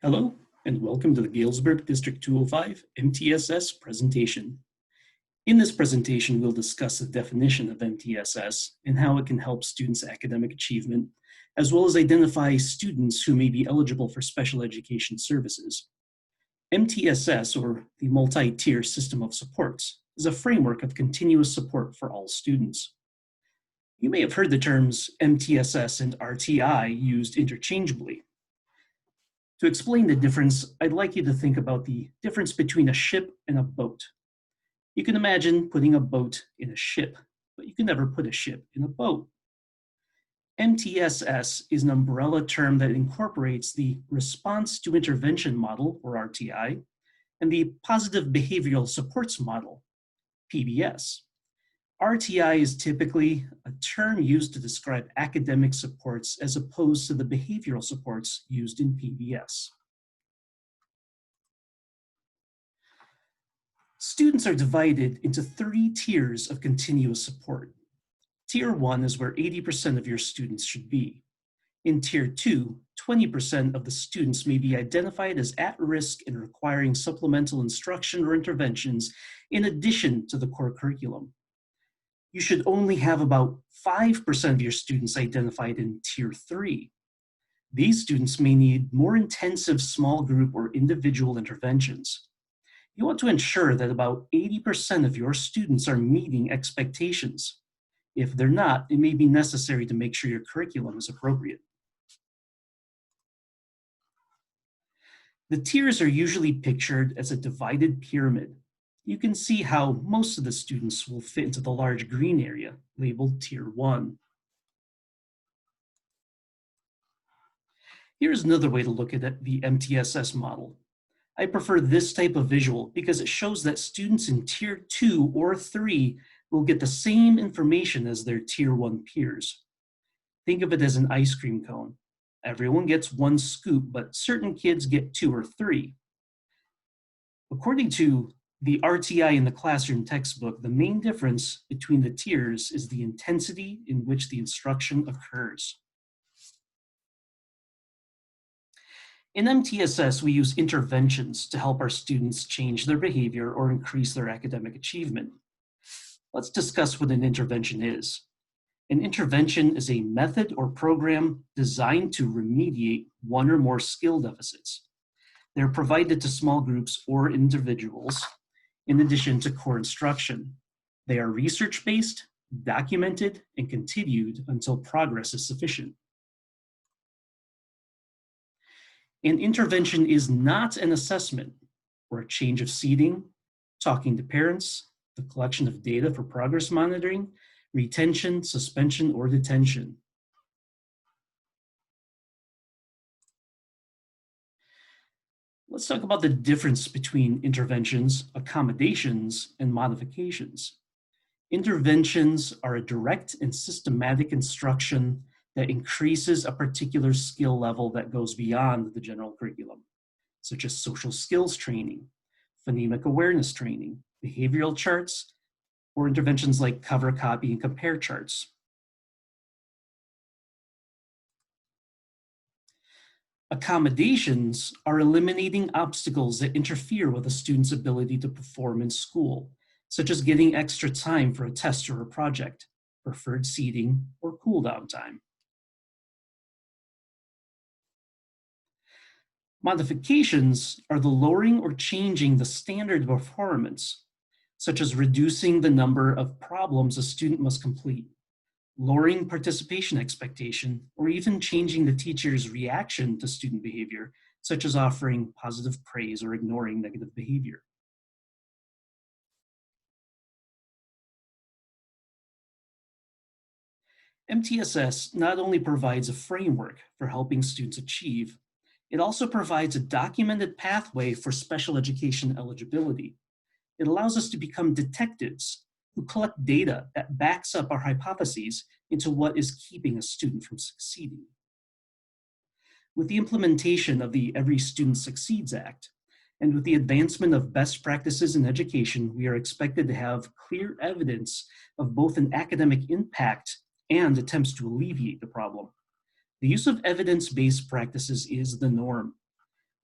Hello, and welcome to the Galesburg District 205 MTSS presentation. In this presentation, we'll discuss the definition of MTSS and how it can help students' academic achievement, as well as identify students who may be eligible for special education services. MTSS, or the Multi-Tier System of Supports, is a framework of continuous support for all students. You may have heard the terms MTSS and RTI used interchangeably. To explain the difference, I'd like you to think about the difference between a ship and a boat. You can imagine putting a boat in a ship, but you can never put a ship in a boat. MTSS is an umbrella term that incorporates the Response to Intervention model, or RTI, and the Positive Behavioral Supports model, PBS. RTI is typically a term used to describe academic supports as opposed to the behavioral supports used in PBS. Students are divided into 3 tiers of continuous support. Tier 1 is where 80% of your students should be. In Tier 2, 20% of the students may be identified as at risk and requiring supplemental instruction or interventions in addition to the core curriculum. You should only have about 5% of your students identified in Tier 3. These students may need more intensive small group or individual interventions. You want to ensure that about 80% of your students are meeting expectations. If they're not, it may be necessary to make sure your curriculum is appropriate. The tiers are usually pictured as a divided pyramid. You can see how most of the students will fit into the large green area, labeled Tier 1. Here's another way to look at the MTSS model. I prefer this type of visual because it shows that students in Tier 2 or 3 will get the same information as their Tier 1 peers. Think of it as an ice cream cone. Everyone gets 1 scoop, but certain kids get 2 or 3. According to the RTI in the classroom textbook, the main difference between the tiers is the intensity in which the instruction occurs. In MTSS, we use interventions to help our students change their behavior or increase their academic achievement. Let's discuss what an intervention is. An intervention is a method or program designed to remediate one or more skill deficits. They're provided to small groups or individuals in addition to core instruction. They are research-based, documented, and continued until progress is sufficient. An intervention is not an assessment or a change of seating, talking to parents, the collection of data for progress monitoring, retention, suspension, or detention. Let's talk about the difference between interventions, accommodations, and modifications. Interventions are a direct and systematic instruction that increases a particular skill level that goes beyond the general curriculum, such as social skills training, phonemic awareness training, behavioral charts, or interventions like cover, copy, and compare charts. Accommodations are eliminating obstacles that interfere with a student's ability to perform in school, such as getting extra time for a test or a project, preferred seating, or cool-down time. Modifications are the lowering or changing the standard of performance, such as reducing the number of problems a student must complete, lowering participation expectation, or even changing the teacher's reaction to student behavior, such as offering positive praise or ignoring negative behavior. MTSS not only provides a framework for helping students achieve, it also provides a documented pathway for special education eligibility. It allows us to become detectives who collect data that backs up our hypotheses into what is keeping a student from succeeding. With the implementation of the Every Student Succeeds Act, and with the advancement of best practices in education, we are expected to have clear evidence of both an academic impact and attempts to alleviate the problem. The use of evidence-based practices is the norm.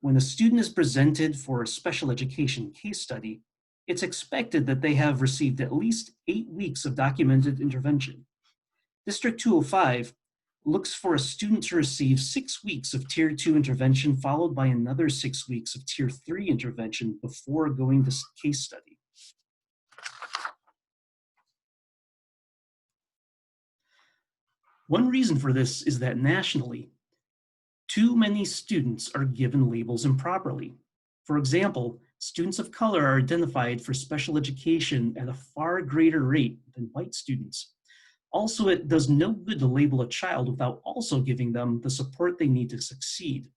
When a student is presented for a special education case study, it's expected that they have received at least 8 weeks of documented intervention. District 205 looks for a student to receive 6 weeks of Tier 2 intervention, followed by another 6 weeks of Tier 3 intervention before going to case study. One reason for this is that nationally, too many students are given labels improperly. For example, students of color are identified for special education at a far greater rate than white students. Also, it does no good to label a child without also giving them the support they need to succeed.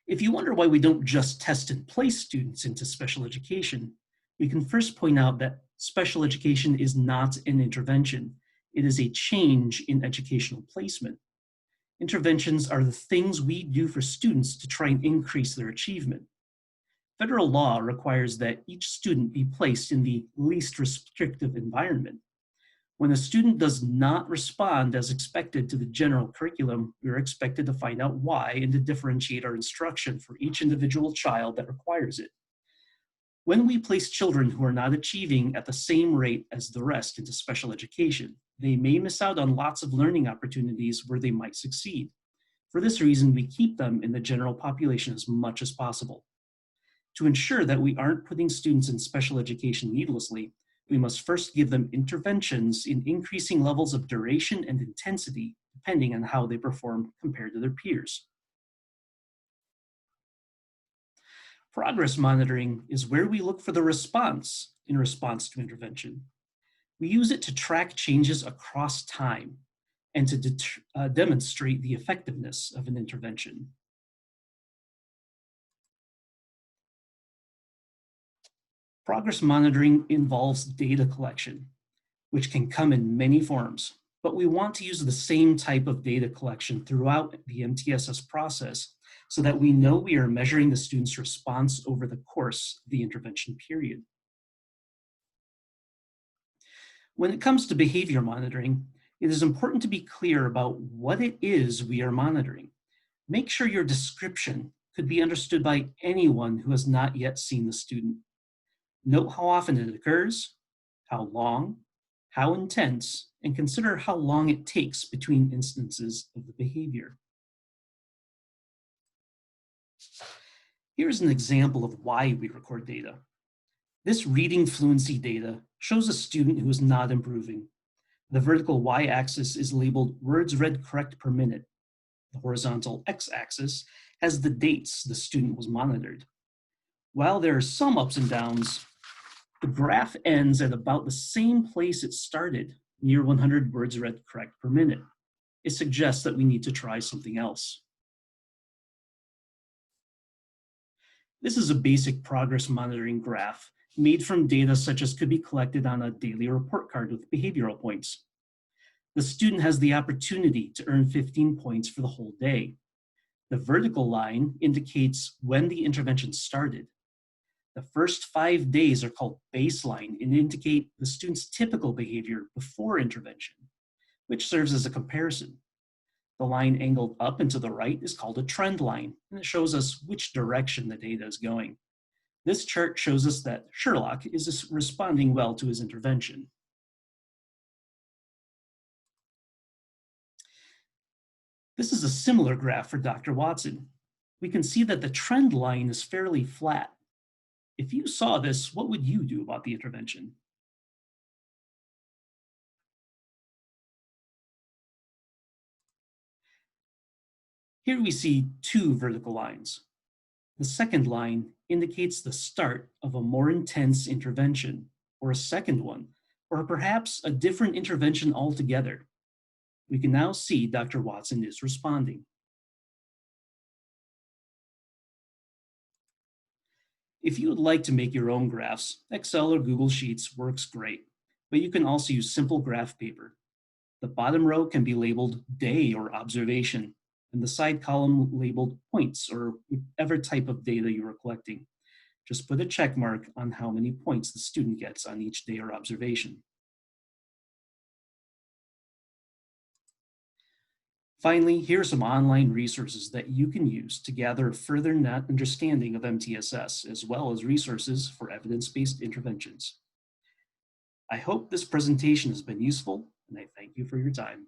If you wonder why we don't just test and place students into special education, we can first point out that special education is not an intervention. It is a change in educational placement. Interventions are the things we do for students to try and increase their achievement. Federal law requires that each student be placed in the least restrictive environment. When a student does not respond as expected to the general curriculum, we are expected to find out why and to differentiate our instruction for each individual child that requires it. When we place children who are not achieving at the same rate as the rest into special education, they may miss out on lots of learning opportunities where they might succeed. For this reason, we keep them in the general population as much as possible. To ensure that we aren't putting students in special education needlessly, we must first give them interventions in increasing levels of duration and intensity, depending on how they perform compared to their peers. Progress monitoring is where we look for the response in response to intervention. We use it to track changes across time and to demonstrate the effectiveness of an intervention. Progress monitoring involves data collection, which can come in many forms, but we want to use the same type of data collection throughout the MTSS process so that we know we are measuring the student's response over the course of the intervention period. When it comes to behavior monitoring, it is important to be clear about what it is we are monitoring. Make sure your description could be understood by anyone who has not yet seen the student. Note how often it occurs, how long, how intense, and consider how long it takes between instances of the behavior. Here's an example of why we record data. This reading fluency data shows a student who is not improving. The vertical y-axis is labeled words read correct per minute. The horizontal x-axis has the dates the student was monitored. While there are some ups and downs, the graph ends at about the same place it started, near 100 words read correct per minute. It suggests that we need to try something else. This is a basic progress monitoring graph made from data such as could be collected on a daily report card with behavioral points. The student has the opportunity to earn 15 points for the whole day. The vertical line indicates when the intervention started. The first 5 days are called baseline and indicate the student's typical behavior before intervention, which serves as a comparison. The line angled up and to the right is called a trend line, and it shows us which direction the data is going. This chart shows us that Sherlock is responding well to his intervention. This is a similar graph for Dr. Watson. We can see that the trend line is fairly flat. If you saw this, what would you do about the intervention? Here we see two vertical lines. The second line indicates the start of a more intense intervention, or a second one, or perhaps a different intervention altogether. We can now see Dr. Watson is responding. If you would like to make your own graphs, Excel or Google Sheets works great, but you can also use simple graph paper. The bottom row can be labeled day or observation, and the side column labeled points or whatever type of data you are collecting. Just put a check mark on how many points the student gets on each day or observation. Finally, here are some online resources that you can use to gather a further understanding of MTSS, as well as resources for evidence-based interventions. I hope this presentation has been useful, and I thank you for your time.